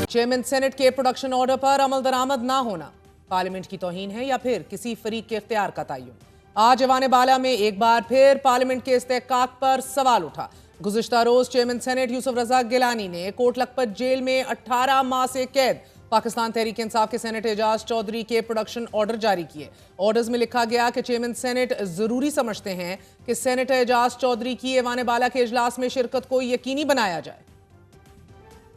Chairman senate के production order पर अमल दरामद ना होना पार्लियामेंट की तौहीन है या फिर किसी फरीक के इख्तियार का तयन। आज ऐवान बाला में एक बार फिर पार्लियामेंट के इस्तेहकाक पर सवाल उठा। गुज़िश्ता रोज चेयरमैन सेनेट यूसुफ रज़ा गिलानी ने कोट लखपत जेल में 18 माह से कैद पाकिस्तान तहरीक इंसाफ के सेनेटर एजाज चौधरी के प्रोडक्शन ऑर्डर जारी किए। ऑर्डर्स में लिखा गया कि चेयरमैन सेनेट जरूरी समझते हैं कि सेनेटर एजाज चौधरी की ऐवान बाला के इजलास में शिरकत को यकीनी बनाया जाए।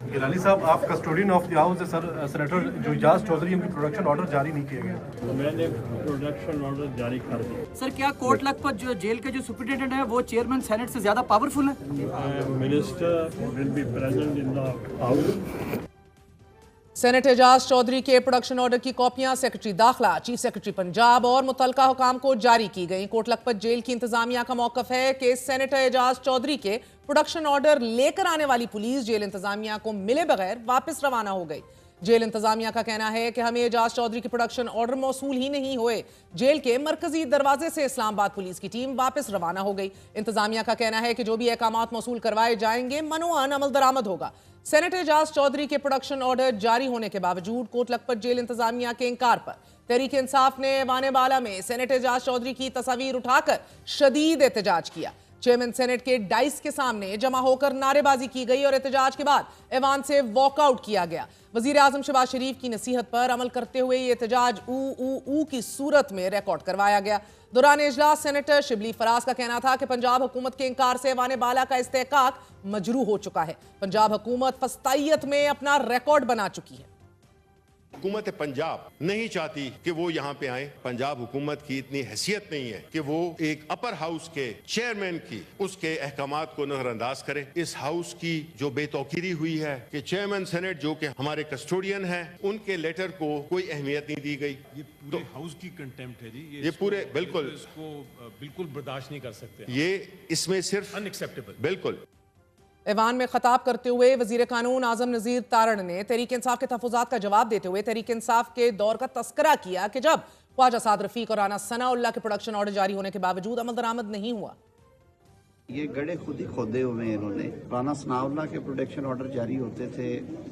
गिलानी साहब, आप कस्टोडियन ऑफ द हाउस है सर। सेनेटर जो एजाज चौधरी, उनकी प्रोडक्शन ऑर्डर जारी नहीं किए गए। मैंने प्रोडक्शन ऑर्डर जारी कर दिया। सर, क्या कोट लखपत जो जेल के जो सुपरिटेंडेंट है वो चेयरमैन सेनेट से ज्यादा पावरफुल है? Minister will be present in the house. Senator Ejaz Chaudhry के प्रोडक्शन ऑर्डर की कॉपियां सेक्रेटरी दाखिला, चीफ सेक्रेटरी पंजाब और मुतल्लिका हुकाम को जारी की गई। कोट लखपत जेल की इंतजामिया का मौकफ है कि सेनेटर एजाज चौधरी के प्रोडक्शन ऑर्डर लेकर आने वाली पुलिस जेल इंतजामिया को मिले बगैर वापस रवाना हो गई। जेल इंतजामिया का कहना है कि हमें एजाज चौधरी के प्रोडक्शन ऑर्डर मौसूल ही नहीं हुए। जेल के मरकजी दरवाजे से इस्लामाबाद पुलिस की टीम वापस रवाना हो गई। इंतजामिया का कहना है कि जो भी अहकामात मौसूल करवाए जाएंगे मनोअन अमल दरामद होगा। सेनेटर एजाज चौधरी के प्रोडक्शन ऑर्डर जारी होने के बावजूद कोट लखपत जेल इंतजामिया के इंकार पर तहरीक इंसाफ ने ऐवान बाला में सेनेटर एजाज चौधरी की तस्वीर उठाकर शदीद एहतजाज किया। चेयरमैन सेनेट के डाइस के सामने जमा होकर नारेबाजी की गई और एहतजाज के बाद ऐवान से वॉकआउट किया गया। वजीर आजम शहबाज शरीफ की नसीहत पर अमल करते हुए ये एहतजाज ऊ की सूरत में रिकॉर्ड करवाया गया। दौरान इजलास सेनेटर शिबली फराज का कहना था कि पंजाब हुकूमत के इंकार से ऐवान बाला का इस्तेहकाक मजरू हो चुका है। पंजाब हुकूमत फस्तायत में अपना रिकॉर्ड बना चुकी है। हुकूमत पंजाब नहीं चाहती कि वो यहाँ पे आए। पंजाब हुकूमत की इतनी हैसियत नहीं है कि वो एक अपर हाउस के चेयरमैन की उसके अहकामात को नजरअंदाज करे। इस हाउस की जो बेतौकीरी हुई है कि चेयरमैन सेनेट जो कि हमारे कस्टोडियन हैं, उनके लेटर को कोई अहमियत नहीं दी गई। ये पूरे हाउस की कंटेम्प्ट है जी। ये पूरे बिल्कुल इसको बिल्कुल बर्दाश्त नहीं कर सकते। ये इसमें सिर्फ अनएक्सेप्टेबल। बिल्कुल। ऐवान में खताब करते हुए वजीर कानून आजम नजीर तारण ने तहरीक इंसाफ के तहफ़्फ़ुज़ात का जवाब देते हुए तहरीक इंसाफ के दौर का तस्करा किया कि जब ख्वाजा साद रफीक और राना सनाउल्लाह के प्रोडक्शन ऑर्डर जारी होने के बावजूद अमल दरामद नहीं हुआ। ये गड़े खुद ही खोदे हुए हैं इन्होंने। राना सनाउल्लाह के प्रोडक्शन ऑर्डर जारी होते थे,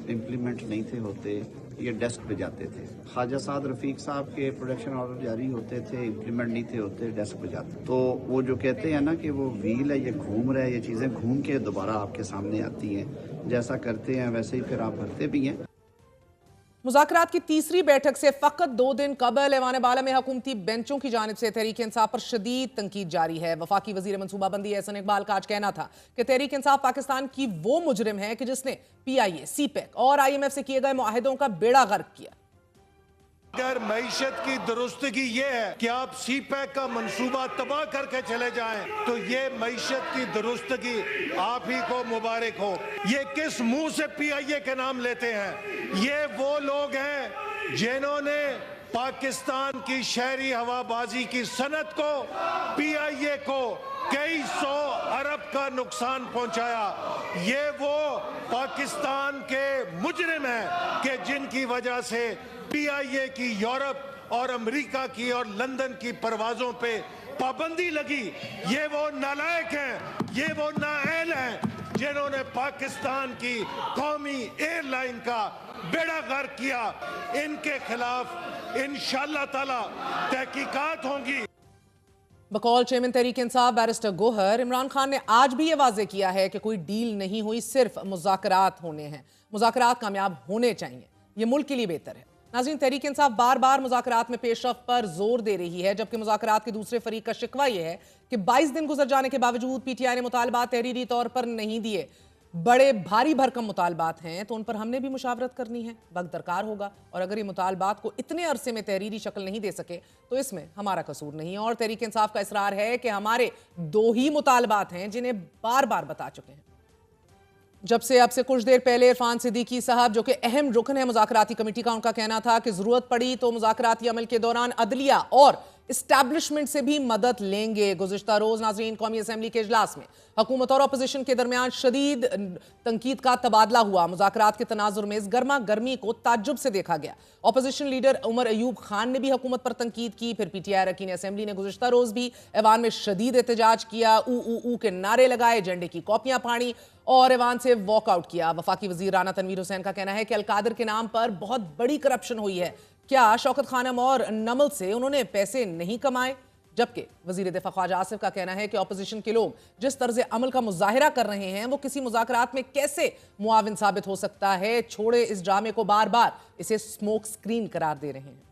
इम्प्लीमेंट नहीं थे होते, ये डेस्क पे जाते थे। ख्वाजा साद रफीक साहब के प्रोडक्शन ऑर्डर जारी होते थे, इम्प्लीमेंट नहीं थे होते, डेस्क पे जाते। तो वो जो कहते हैं ना कि वो व्हील है, ये घूम रहा है, ये चीज़ें घूम के दोबारा आपके सामने आती हैं। जैसा करते हैं वैसे ही फिर आप भरते भी हैं। मुज़ाकरात की तीसरी बैठक से फ़कत 2 दिन कबल ऐवान बाला में हुकूमती बेंचों की जानिब से तहरीक इंसाफ पर शदीद तनकीद जारी है। वफाकी वजीर मनसूबाबंदी एहसन इकबाल का आज कहना था कि तहरीक इंसाफ पाकिस्तान की वो मुजरिम है कि जिसने PIA, CPEC और IMF से किए गए मुआहिदों का बेड़ा गर्क किया। अगर मईशत की दुरुस्तगी ये है कि आप CPEC का मंसूबा तबाह करके चले जाएं, तो ये मईशत की दुरुस्तगी आप ही को मुबारक हो। ये किस मुंह से PIA के नाम लेते हैं? ये वो लोग हैं जिन्होंने पाकिस्तान की शहरी हवाबाजी की सनत को, PIA को कई 100 अरब का नुकसान पहुंचाया। ये वो पाकिस्तान के मुजरिम हैं कि जिनकी वजह से PIA की यूरोप और अमेरिका की और लंदन की परवाजों पे पाबंदी लगी। ये वो नालायक हैं, ये वो नाअहल हैं जिन्होंने पाकिस्तान की कौमी एयरलाइन का बेड़ा गर्क किया। इनके खिलाफ इंशाअल्लाह ताला तहकीकात होंगी। बकौल चेयरमैन तहरीक इंसाफ बैरिस्टर गोहर, इमरान खान ने आज भी ये वाजे किया है कि कोई डील नहीं हुई, सिर्फ मुज़ाकरात होने हैं। मुज़ाकरात कामयाब होने चाहिए, ये मुल्क के लिए बेहतर है। नाज़रीन, तहरीक इंसाफ बार बार मुज़ाकरात में पेशरफ्त पर जोर दे रही है, जबकि मुज़ाकरात के दूसरे फरीक का शिकवा यह है कि 22 दिन गुजर जाने के बावजूद PTI ने मुतालबात तहरीरी तौर पर नहीं दिए। बड़े भारी भरकम मुतालबात हैं तो उन पर हमने भी मुशावरत करनी है, वक्त दरकार होगा। और अगर ये मुतालबात को इतने अरसे में तहरीरी शक्ल नहीं दे सके तो इसमें हमारा कसूर नहीं है। और तहरीक इंसाफ का इसरार है कि हमारे 2 ही मुतालबात हैं जिन्हें बार बार बता चुके हैं। जब से अब से कुछ देर पहले इरफान सिद्दीकी साहब, जो कि अहम रुकन है मुज़ाकराती कमेटी का, उनका कहना था कि जरूरत पड़ी तो मुज़ाकराती अमल के दौरान अदलिया और इस्टेब्लिशमेंट से भी मदद लेंगे। गुज़िश्ता रोज नाज़रीन कौमी असम्बली के इजलास में हुकूमत और अपोजिशन के दरमियान शदीद तनकीद का तबादला हुआ। मुज़ाकरात के तनाजुर में इस गर्मा गर्मी को ताज्जुब से देखा गया। अपोजिशन लीडर उमर अयूब खान ने भी हुकूमत पर तनकीद की। फिर PTI अरकान असम्बली ने गुज़िश्ता रोज भी ऐवान में शदीद एहतजाज किया, ऊ के नारे लगाए, एजेंडे की कॉपियां फाड़ी और ऐवान से वॉकआउट किया। वफाकी वजीर राना तनवीर हुसैन का कहना है कि अलकादर के नाम पर बहुत बड़ी करप्शन हुई है। क्या शौकत खानम और नमल से उन्होंने पैसे नहीं कमाए? जबकि वजीर दिफा ख्वाजा आसिफ का कहना है कि अपोजिशन के लोग जिस तर्ज अमल का मुजाहिरा कर रहे हैं वो किसी मुज़ाकरात में कैसे मुआविन साबित हो सकता है। छोड़े इस ड्रामे को, बार बार इसे स्मोक स्क्रीन करार दे रहे हैं।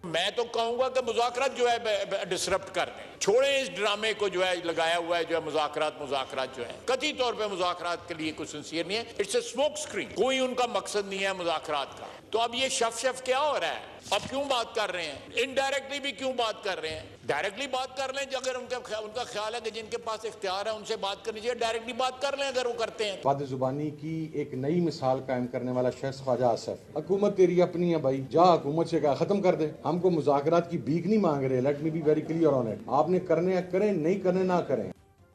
मैं तो कहूंगा कि मुज़ाकरात जो है डिसरप्ट कर दें, छोड़े इस ड्रामे को जो है लगाया हुआ है, जो है मुज़ाकरात जो है कतई तौर पे मुज़ाकरात के लिए कुछ सिंसियर नहीं है। इट्स ए स्मोक स्क्रीन, कोई उनका मकसद नहीं है मुज़ाकरात का। तो अब ये शफ क्या हो रहा है? अब क्यों बात कर रहे हैं? इनडायरेक्टली भी क्यों बात कर रहे हैं? डायरेक्टली बात कर लें, अगर उनका ख्याल है कि जिनके पास इख्तियार है उनसे बात करनी चाहिए, डायरेक्टली बात कर लें अगर वो करते हैं। वाद जुबानी की एक नई मिसाल कायम करने वाला शख्स ख्वाजा आसिफ, हुकूमत तेरी अपनी है भाई, जा हुकूमत से कहा खत्म कर दे, हमको मुज़ाकरात की भीख नहीं मांग रहे। Let me be very clear on it, आपने करने करें, नहीं करने ना करें।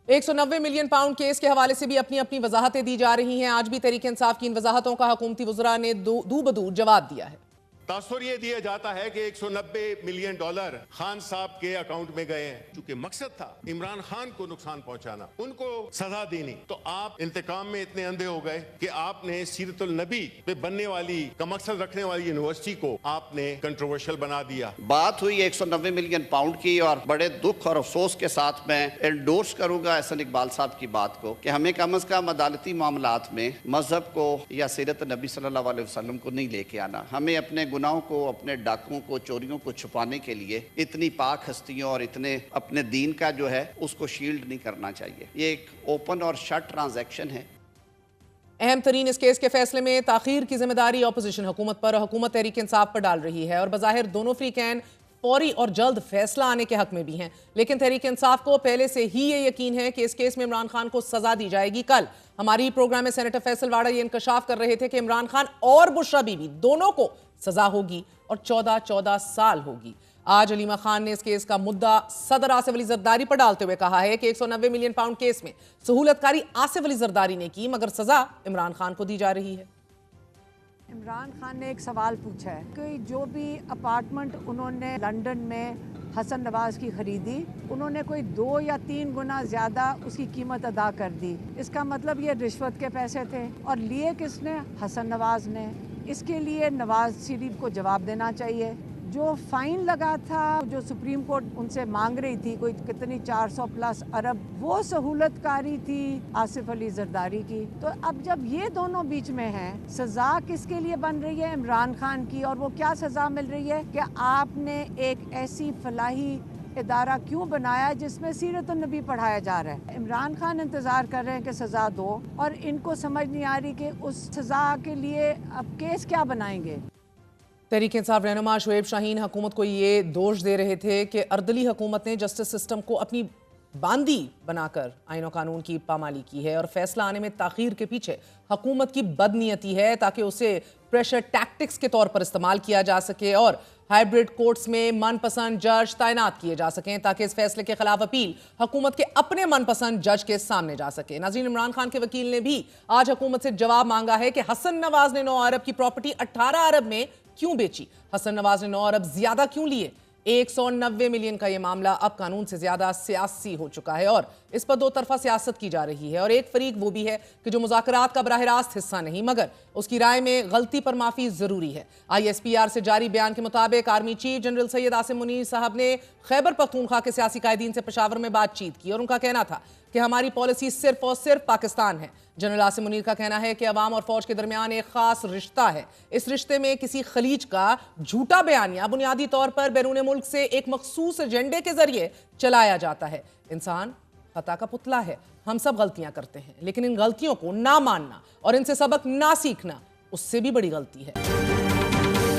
190 मिलियन पाउंड केस के हवाले से भी अपनी अपनी वजाहतें दी जा रही हैं। आज भी तहरीक इंसाफ की इन वजाहतों का हुकूमती वज़रा ने दू बदू जवाब दिया है। तासुर ये दिया जाता है कि 190 मिलियन डॉलर खान साहब के अकाउंट में गए हैं, चूंकि मकसद था इमरान खान को नुकसान पहुंचाना, उनको सजा देनी। तो आप इंतकाम में इतने अंधे हो गए कि आपने सीरतुल नबी पे बनने वाली का मकसद रखने वाली यूनिवर्सिटी को आपने कंट्रोवर्शियल बना दिया। बात हुई 190 मिलियन पाउंड की और बड़े दुख और अफसोस के साथ मैं एंडोर्स करूंगा एहसन इकबाल साहब की बात को कि हमें कम अज कम अदालती मामलात में मजहब को या सीरत नबी सल्लल्लाहु अलैहि वसल्लम को नहीं लेके आना। हमें अपने गुनाहों को, अपने डाकुओं को, चोरियों को छुपाने के लिए इतनी पाक हस्तियों और इतने अपने दीन का जो है उसको शील्ड नहीं करना चाहिए। ये एक ओपन और शट ट्रांजैक्शन है। अहम तरीन इस केस के फैसले में ताखीर की जिम्मेदारी अपोजिशन हुकूमत पर, हुकूमत तहरीक इंसाफ पर डाल रही है और बज़ाहिर दोनों फ्रीकैन फौरी और जल्द फैसला आने के हक में भी हैं। लेकिन तहरीक इंसाफ को पहले से ही ये यकीन है कि इस केस में इमरान खान को सजा दी जाएगी। कल हमारी प्रोग्राम में सेनेटर फैसल वाड़ा ये इंकशाफ कर रहे थे कि इमरान खान और बुशरा बीबी दोनों को सजा होगी और 14 साल होगी। आज अलीमा खान ने इस केस का मुद्दा सदर आसिफ अली जरदारी पर डालते हुए कहा है कि 190 मिलियन पाउंड केस में सहूलतकारी आसिफ अली जरदारी ने की, मगर सजा इमरान खान को दी जा रही है। इमरान खान ने एक सवाल पूछा है कि जो भी अपार्टमेंट उन्होंने लंदन में हसन नवाज की खरीदी, उन्होंने कोई 2 या 3 गुना ज़्यादा उसकी कीमत अदा कर दी। इसका मतलब ये रिश्वत के पैसे थे और लिए किसने? हसन नवाज ने। इसके लिए नवाज शरीफ को जवाब देना चाहिए। जो फाइन लगा था, जो सुप्रीम कोर्ट उनसे मांग रही थी कोई कितनी 400 प्लस अरब, वो सहूलतकारी थी आसिफ अली जरदारी की। तो अब जब ये दोनों बीच में हैं, सजा किसके लिए बन रही है? इमरान खान की। और वो क्या सजा मिल रही है कि आपने एक ऐसी फलाही इदारा क्यों बनाया जिसमें सीरत नबी पढ़ाया जा रहा है। इमरान खान इंतज़ार कर रहे हैं कि सज़ा दो और इनको समझ नहीं आ रही कि उस सज़ा के लिए अब केस क्या बनाएंगे। तहरीक इंसाफ रहनुमा शुएब शाहीन हुकूमत को ये दोष दे रहे थे कि अर्दली हुकूमत ने जस्टिस सिस्टम को अपनी बांदी बनाकर आईन और कानून की पामाली की है और फैसला आने में ताखीर के पीछे हुकूमत की बदनीयती है ताकि उसे प्रेशर टैक्टिक्स के तौर पर इस्तेमाल किया जा सके और हाइब्रिड कोर्ट्स में मनपसंद जज तैनात किए जा सकें ताकि इस फैसले के खिलाफ अपील हुकूमत के अपने मनपसंद जज के सामने जा सके। नाज़रीन, इमरान खान के वकील ने भी आज हुकूमत से जवाब मांगा है कि हसन नवाज ने 9 अरब की प्रॉपर्टी 18 अरब में क्यों बेची, हसन नवाज ने 9 अरब ज्यादा क्यों लिए। 190 मिलियन का यह मामला अब कानून से ज्यादा सियासी हो चुका है और इस पर 2 तरफा सियासत की जा रही है और एक फरीक वो भी है कि जो मुज़ाकरात का बराह रास्त हिस्सा नहीं मगर उसकी राय में गलती पर माफी जरूरी है। ISPR से जारी बयान के मुताबिक army chief general Syed Asim Munir साहब ने खैबर पख्तूनख्वा के सियासी कायदीन से पेशावर में बातचीत की और उनका कहना था कि हमारी पॉलिसी सिर्फ और सिर्फ पाकिस्तान है। जनरल आसिम मुनीर का कहना है कि अवाम और फौज के दरमियान एक खास रिश्ता है। इस रिश्ते में किसी खलीज का झूठा बयानिया बुनियादी तौर पर बैरून मुल्क से एक मखसूस एजेंडे के जरिए चलाया जाता है। इंसान खता का पुतला है, हम सब गलतियां करते हैं, लेकिन इन गलतियों को ना मानना और इनसे सबक ना सीखना उससे भी बड़ी गलती है।